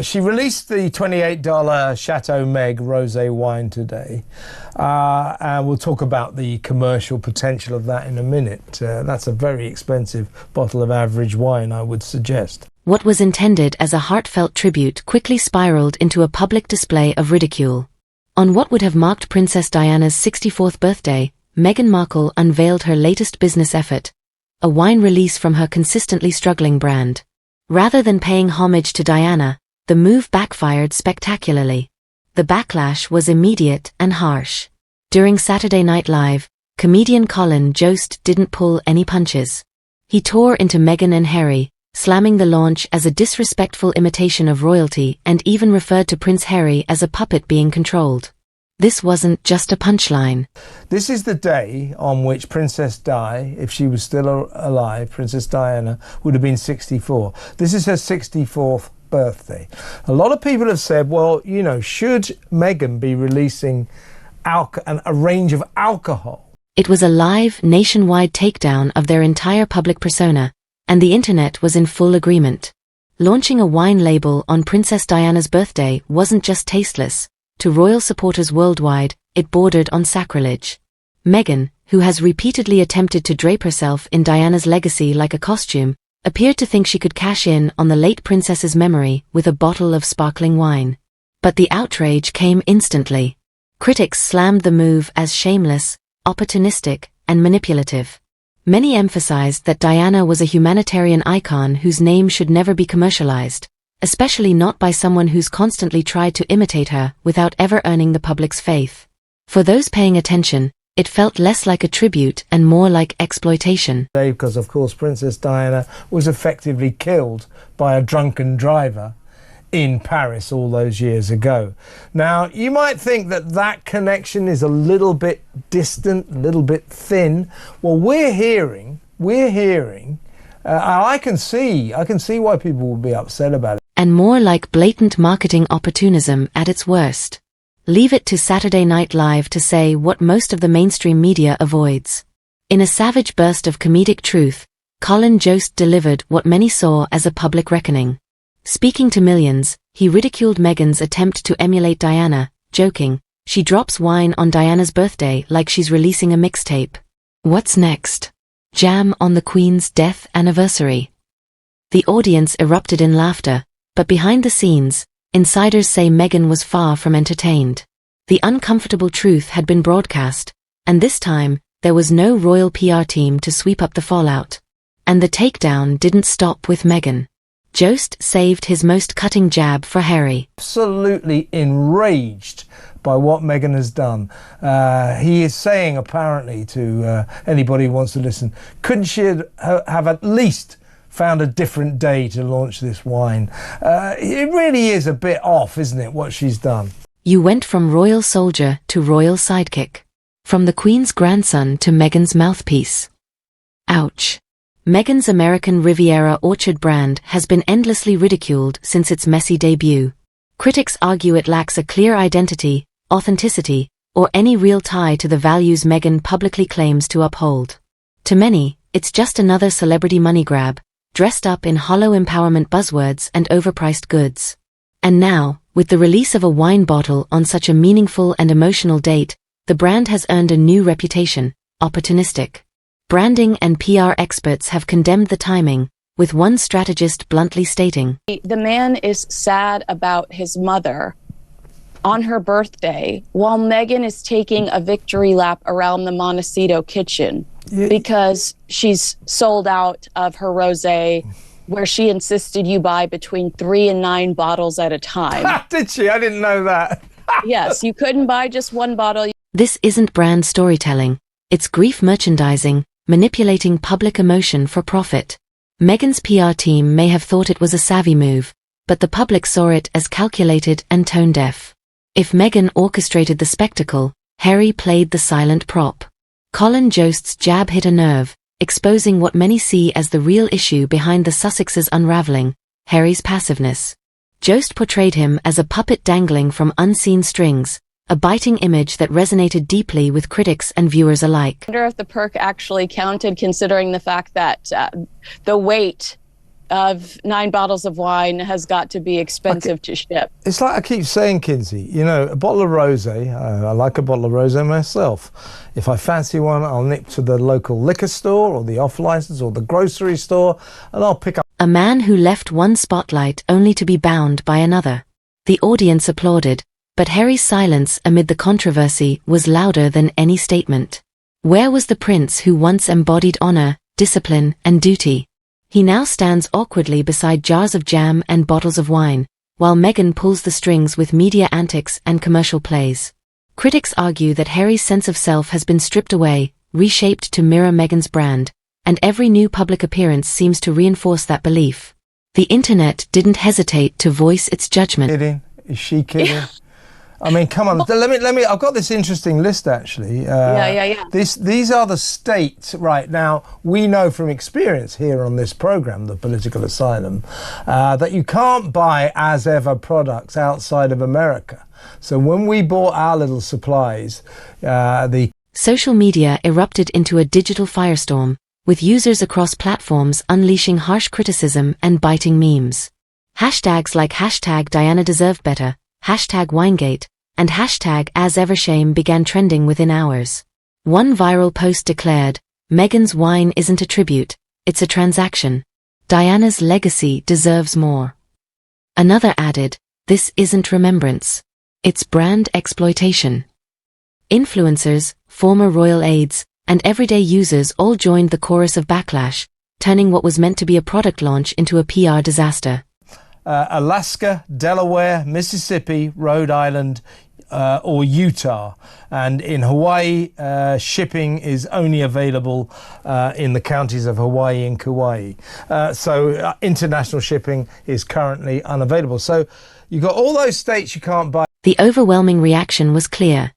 She released the $28 Chateau Meg rosé wine today, and we'll talk about the commercial potential of that in a minute. That's a very expensive bottle of average wine, I would suggest. What was intended as a heartfelt tribute quickly spiraled into a public display of ridicule. On what would have marked Princess Diana's 64th birthday, Meghan Markle unveiled her latest business effort, a wine release from her consistently struggling brand. Rather than paying homage to Diana, the move backfired spectacularly. The backlash was immediate and harsh. During Saturday Night Live, comedian Colin Jost didn't pull any punches. He tore into Meghan and Harry, slamming the launch as a disrespectful imitation of royalty and even referred to Prince Harry as a puppet being controlled. This wasn't just a punchline. This is the day on which Princess Di, if she was still alive, Princess Diana, would have been 64. This is her 64th birthday. A lot of people have said, well, you know, should Meghan be releasing a range of alcohol? It was a live, nationwide takedown of their entire public persona, and the internet was in full agreement. Launching a wine label on Princess Diana's birthday wasn't just tasteless. To royal supporters worldwide, it bordered on sacrilege. Meghan, who has repeatedly attempted to drape herself in Diana's legacy like a costume, appeared to think she could cash in on the late princess's memory with a bottle of sparkling wine. But the outrage came instantly. Critics slammed the move as shameless, opportunistic, and manipulative. Many emphasized that Diana was a humanitarian icon whose name should never be commercialized, especially not by someone who's constantly tried to imitate her without ever earning the public's faith. For those paying attention, it felt less like a tribute and more like exploitation. Because, of course, Princess Diana was effectively killed by a drunken driver in Paris all those years ago. Now, you might think that that connection is a little bit distant, a little bit thin. Well, we're hearing, I can see why people would be upset about it. And more like blatant marketing opportunism at its worst. Leave it to Saturday Night Live to say what most of the mainstream media avoids. In a savage burst of comedic truth, Colin Jost delivered what many saw as a public reckoning. Speaking to millions, he ridiculed Meghan's attempt to emulate Diana, joking, "She drops wine on Diana's birthday like she's releasing a mixtape. What's next? Jam on the Queen's death anniversary?" The audience erupted in laughter, but behind the scenes, insiders say Meghan was far from entertained. The uncomfortable truth had been broadcast, and this time, there was no royal PR team to sweep up the fallout. And the takedown didn't stop with Meghan. Jost saved his most cutting jab for Harry. Absolutely enraged by what Meghan has done. He is saying, apparently, to anybody who wants to listen, couldn't she have at least found a different day to launch this wine? It really is a bit off, isn't it, what she's done? You went from royal soldier to royal sidekick. From the Queen's grandson to Meghan's mouthpiece. Ouch. Meghan's American Riviera Orchard brand has been endlessly ridiculed since its messy debut. Critics argue it lacks a clear identity, authenticity, or any real tie to the values Meghan publicly claims to uphold. To many, it's just another celebrity money grab, dressed up in hollow empowerment buzzwords and overpriced goods. And now, with the release of a wine bottle on such a meaningful and emotional date, the brand has earned a new reputation: opportunistic. Branding and PR experts have condemned the timing, with one strategist bluntly stating, "The man is sad about his mother on her birthday, while Meghan is taking a victory lap around the Montecito kitchen because she's sold out of her rosé, where she insisted you buy between 3 and 9 bottles at a time." Did she? I didn't know that. Yes, you couldn't buy just one bottle. This isn't brand storytelling. It's grief merchandising, manipulating public emotion for profit. Meghan's PR team may have thought it was a savvy move, but the public saw it as calculated and tone-deaf. If Meghan orchestrated the spectacle, Harry played the silent prop. Colin Jost's jab hit a nerve, exposing what many see as the real issue behind the Sussexes' unraveling: Harry's passiveness. Jost portrayed him as a puppet dangling from unseen strings, a biting image that resonated deeply with critics and viewers alike. I wonder if the perk actually counted, considering the fact that the weight of 9 bottles of wine has got to be expensive to ship. It's like I keep saying, Kinsey, you know, a bottle of rosé, I like a bottle of rosé myself. If I fancy one, I'll nip to the local liquor store or the off-license or the grocery store, and I'll pick up. A man who left one spotlight only to be bound by another. The audience applauded, but Harry's silence amid the controversy was louder than any statement. Where was the prince who once embodied honor, discipline, and duty? He now stands awkwardly beside jars of jam and bottles of wine, while Meghan pulls the strings with media antics and commercial plays. Critics argue that Harry's sense of self has been stripped away, reshaped to mirror Meghan's brand, and every new public appearance seems to reinforce that belief. The internet didn't hesitate to voice its judgment. Kidding? Is she kidding? I mean, come on. Let me. I've got this interesting list actually. Yeah. These are the states right now. We know from experience here on this program, the Political Asylum, that you can't buy as ever products outside of America. So when we bought our little supplies, the social media erupted into a digital firestorm, with users across platforms unleashing harsh criticism and biting memes. Hashtags like hashtag Diana deserved better, hashtag Winegate, and hashtag #AsEverShame began trending within hours. One viral post declared, "Meghan's wine isn't a tribute, it's a transaction. Diana's legacy deserves more." Another added, "This isn't remembrance. It's brand exploitation." Influencers, former royal aides, and everyday users all joined the chorus of backlash, turning what was meant to be a product launch into a PR disaster. Alaska, Delaware, Mississippi, Rhode Island, or Utah. And in Hawaii, shipping is only available in the counties of Hawaii and Kauai. So international shipping is currently unavailable. So you've got all those states you can't buy. The overwhelming reaction was clear.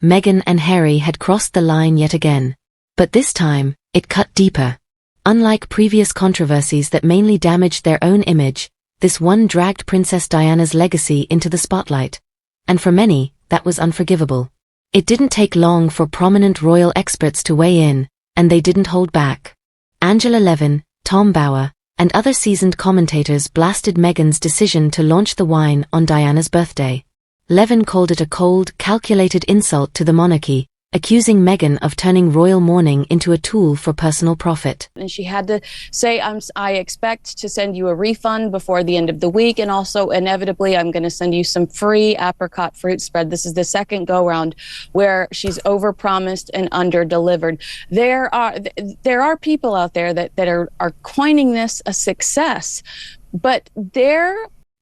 Meghan and Harry had crossed the line yet again. But this time, it cut deeper. Unlike previous controversies that mainly damaged their own image, this one dragged Princess Diana's legacy into the spotlight. And for many, that was unforgivable. It didn't take long for prominent royal experts to weigh in, and they didn't hold back. Angela Levin, Tom Bower, and other seasoned commentators blasted Meghan's decision to launch the wine on Diana's birthday. Levin called it a cold, calculated insult to the monarchy, accusing Meghan of turning royal mourning into a tool for personal profit. And she had to say, I expect to send you a refund before the end of the week, and also inevitably I'm going to send you some free apricot fruit spread. This is the second go-round where she's overpromised and under-delivered. There are people out there that are coining this a success, but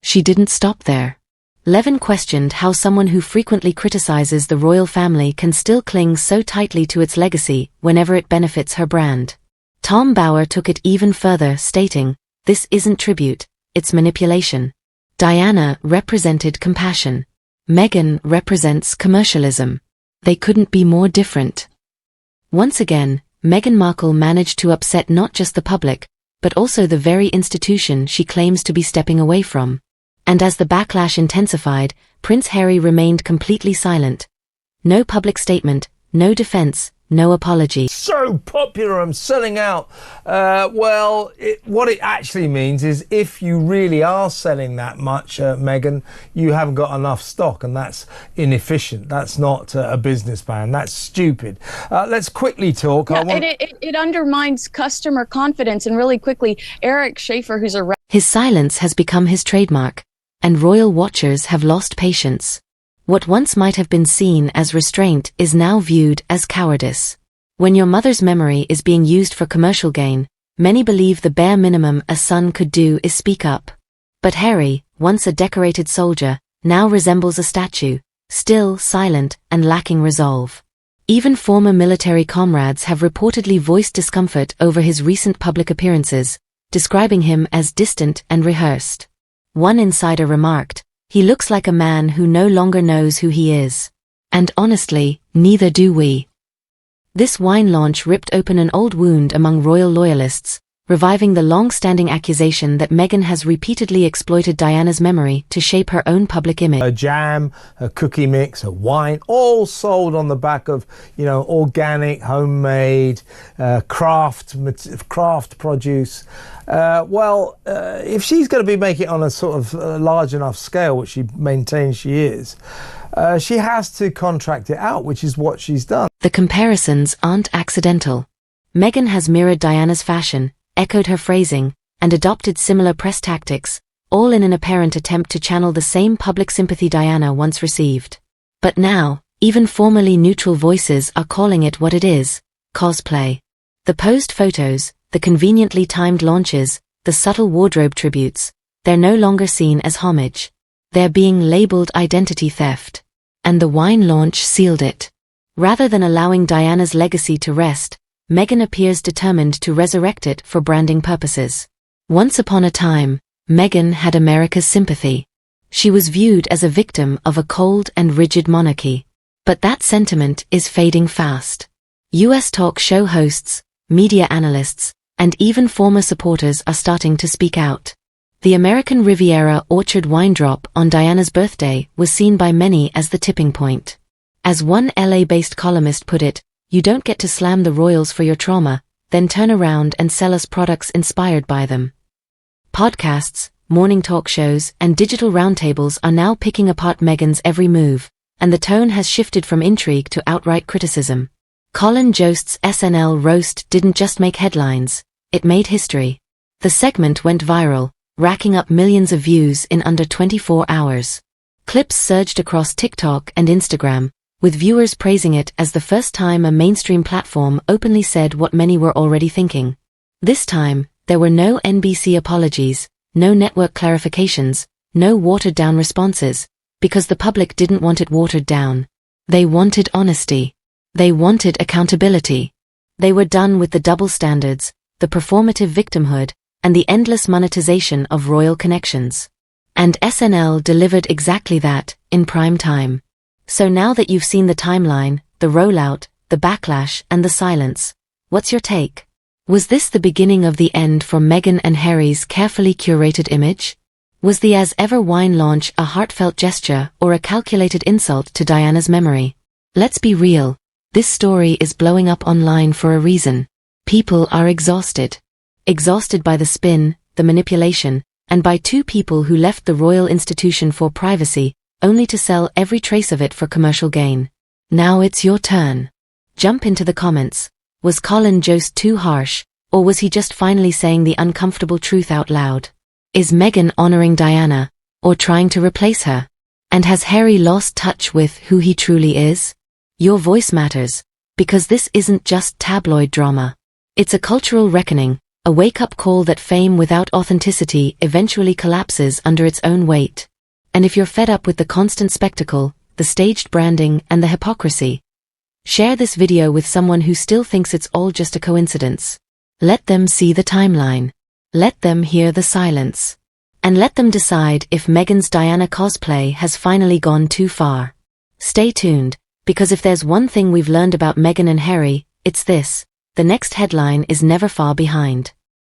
She didn't stop there. Levin questioned how someone who frequently criticizes the royal family can still cling so tightly to its legacy whenever it benefits her brand. Tom Bower took it even further, stating, "This isn't tribute, it's manipulation." Diana represented compassion. Meghan represents commercialism. They couldn't be more different. Once again, Meghan Markle managed to upset not just the public, but also the very institution she claims to be stepping away from. And as the backlash intensified, Prince Harry remained completely silent. No public statement, no defense, no apology. So popular, I'm selling out. What it actually means is if you really are selling that much, Meghan, you haven't got enough stock, and that's inefficient. That's not a business plan. That's stupid. Let's quickly talk. It undermines customer confidence. And really quickly, Eric Schaefer, who's a... His silence has become his trademark, and royal watchers have lost patience. What once might have been seen as restraint is now viewed as cowardice. When your mother's memory is being used for commercial gain, many believe the bare minimum a son could do is speak up. But Harry, once a decorated soldier, now resembles a statue, still silent and lacking resolve. Even former military comrades have reportedly voiced discomfort over his recent public appearances, describing him as distant and rehearsed. One insider remarked, "He looks like a man who no longer knows who he is." And honestly, neither do we. This wine launch ripped open an old wound among royal loyalists, reviving the long-standing accusation that Meghan has repeatedly exploited Diana's memory to shape her own public image. Her jam, her cookie mix, her wine, all sold on the back of, organic, homemade, craft produce. If she's going to be making it on a sort of large enough scale, which she maintains she is, she has to contract it out, which is what she's done. The comparisons aren't accidental. Meghan has mirrored Diana's fashion, echoed her phrasing, and adopted similar press tactics, all in an apparent attempt to channel the same public sympathy Diana once received. But now, even formerly neutral voices are calling it what it is: cosplay. The posed photos, the conveniently timed launches, the subtle wardrobe tributes, they're no longer seen as homage. They're being labeled identity theft. And the wine launch sealed it. Rather than allowing Diana's legacy to rest, Meghan appears determined to resurrect it for branding purposes. Once upon a time, Meghan had America's sympathy. She was viewed as a victim of a cold and rigid monarchy. But that sentiment is fading fast. US talk show hosts, media analysts, and even former supporters are starting to speak out. The American Riviera orchard wine drop on Diana's birthday was seen by many as the tipping point. As one LA-based columnist put it, "You don't get to slam the royals for your trauma, then turn around and sell us products inspired by them." Podcasts, morning talk shows, and digital roundtables are now picking apart Meghan's every move, and the tone has shifted from intrigue to outright criticism. Colin Jost's SNL roast didn't just make headlines, it made history. The segment went viral, racking up millions of views in under 24 hours. Clips surged across TikTok and Instagram, with viewers praising it as the first time a mainstream platform openly said what many were already thinking. This time, there were no NBC apologies, no network clarifications, no watered-down responses, because the public didn't want it watered down. They wanted honesty. They wanted accountability. They were done with the double standards, the performative victimhood, and the endless monetization of royal connections. And SNL delivered exactly that, in prime time. So now that you've seen the timeline, the rollout, the backlash, and the silence, what's your take? Was this the beginning of the end for Meghan and Harry's carefully curated image? Was the as-ever wine launch a heartfelt gesture or a calculated insult to Diana's memory? Let's be real. This story is blowing up online for a reason. People are exhausted. Exhausted by the spin, the manipulation, and by two people who left the royal institution for privacy, only to sell every trace of it for commercial gain. Now it's your turn. Jump into the comments. Was Colin Jost too harsh, or was he just finally saying the uncomfortable truth out loud? Is Meghan honoring Diana, or trying to replace her? And has Harry lost touch with who he truly is? Your voice matters, because this isn't just tabloid drama. It's a cultural reckoning, a wake-up call that fame without authenticity eventually collapses under its own weight. And if you're fed up with the constant spectacle, the staged branding, and the hypocrisy, share this video with someone who still thinks it's all just a coincidence. Let them see the timeline. Let them hear the silence. And let them decide if Meghan's Diana cosplay has finally gone too far. Stay tuned, because if there's one thing we've learned about Meghan and Harry, it's this: the next headline is never far behind.